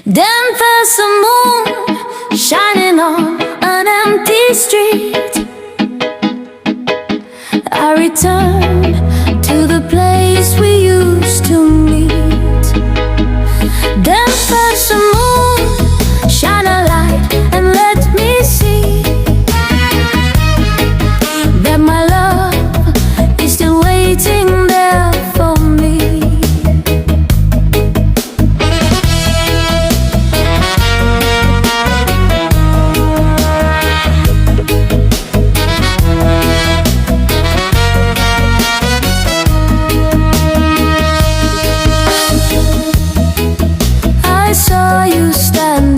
Then there's the moon shining on an empty street. I return to the place we used to meet. Then there's the moon, shine a light and let me see that my love is still waiting there for me. I saw you stand